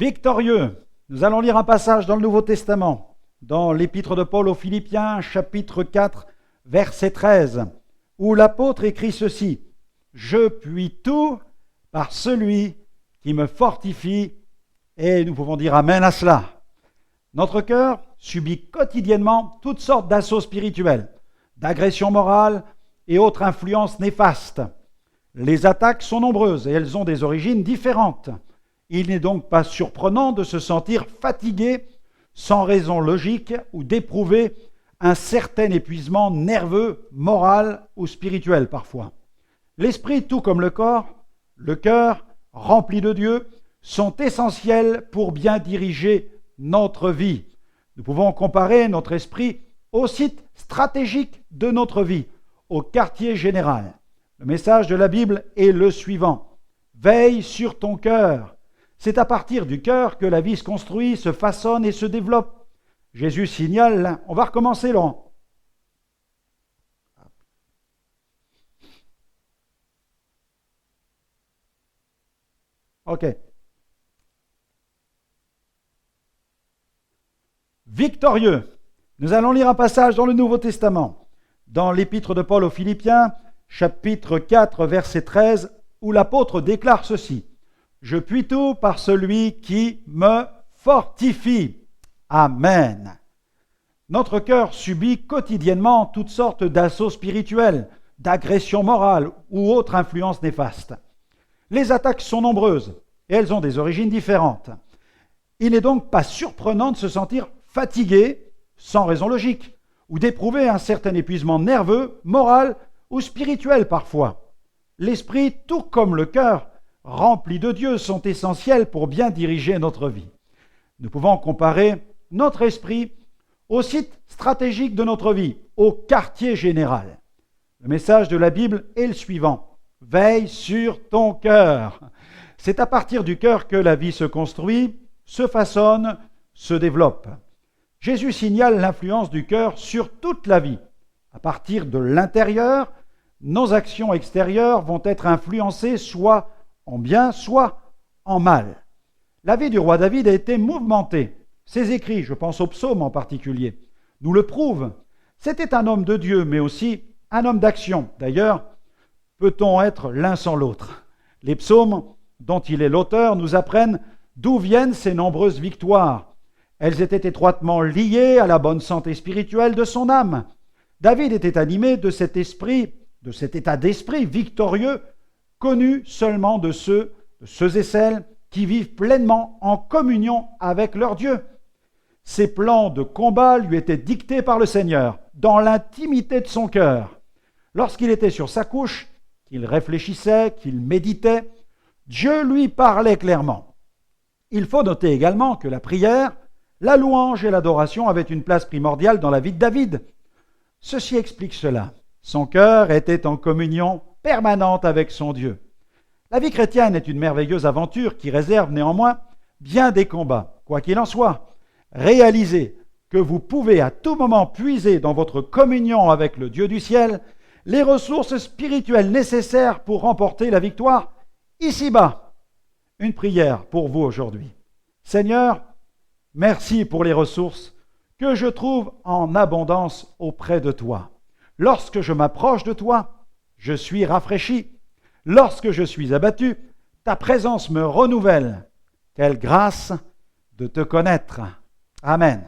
Victorieux, nous allons lire un passage dans le Nouveau Testament, dans l'épître de Paul aux Philippiens, chapitre 4, verset 13, où l'apôtre écrit ceci: « Je puis tout par celui qui me fortifie », et nous pouvons dire Amen à cela. Notre cœur subit quotidiennement toutes sortes d'assauts spirituels, d'agressions morales et autres influences néfastes. Les attaques sont nombreuses et elles ont des origines différentes. Il n'est donc pas surprenant de se sentir fatigué sans raison logique ou d'éprouver un certain épuisement nerveux, moral ou spirituel parfois. L'esprit, tout comme le cœur, rempli de Dieu, sont essentiels pour bien diriger notre vie. Nous pouvons comparer notre esprit au site stratégique de notre vie, au quartier général. Le message de la Bible est le suivant: veille sur ton cœur. C'est à partir du cœur que la vie se construit, se façonne et se développe. Jésus signale, on va recommencer Laurent. Ok. Victorieux. Nous allons lire un passage dans le Nouveau Testament, dans l'épître de Paul aux Philippiens, chapitre 4, verset 13, où l'apôtre déclare ceci: « Je puis tout par celui qui me fortifie. » Amen. Notre cœur subit quotidiennement toutes sortes d'assauts spirituels, d'agressions morales ou autres influences néfastes. Les attaques sont nombreuses et elles ont des origines différentes. Il n'est donc pas surprenant de se sentir fatigué, sans raison logique, ou d'éprouver un certain épuisement nerveux, moral ou spirituel parfois. L'esprit, tout comme le cœur, remplis de Dieu, sont essentiels pour bien diriger notre vie. Nous pouvons comparer notre esprit au site stratégique de notre vie, au quartier général. Le message de la Bible est le suivant: veille sur ton cœur. C'est à partir du cœur que la vie se construit, se façonne, se développe. Jésus signale l'influence du cœur sur toute la vie. À partir de l'intérieur, nos actions extérieures vont être influencées soit en bien, soit en mal. La vie du roi David a été mouvementée. Ses écrits, je pense aux psaumes en particulier, nous le prouvent. C'était un homme de Dieu, mais aussi un homme d'action. D'ailleurs, peut-on être l'un sans l'autre? Les psaumes dont il est l'auteur nous apprennent d'où viennent ces nombreuses victoires. Elles étaient étroitement liées à la bonne santé spirituelle de son âme. David était animé de cet état d'esprit victorieux, connu seulement de ceux et celles qui vivent pleinement en communion avec leur Dieu. Ses plans de combat lui étaient dictés par le Seigneur, dans l'intimité de son cœur. Lorsqu'il était sur sa couche, qu'il réfléchissait, qu'il méditait, Dieu lui parlait clairement. Il faut noter également que la prière, la louange et l'adoration avaient une place primordiale dans la vie de David. Ceci explique cela. Son cœur était en communion permanente avec son Dieu. La vie chrétienne est une merveilleuse aventure qui réserve néanmoins bien des combats. Quoi qu'il en soit, réalisez que vous pouvez à tout moment puiser dans votre communion avec le Dieu du ciel les ressources spirituelles nécessaires pour remporter la victoire ici-bas. Une prière pour vous aujourd'hui. Seigneur, merci pour les ressources que je trouve en abondance auprès de toi. Lorsque je m'approche de toi, je suis rafraîchi. Lorsque je suis abattu, ta présence me renouvelle. Quelle grâce de te connaître. Amen.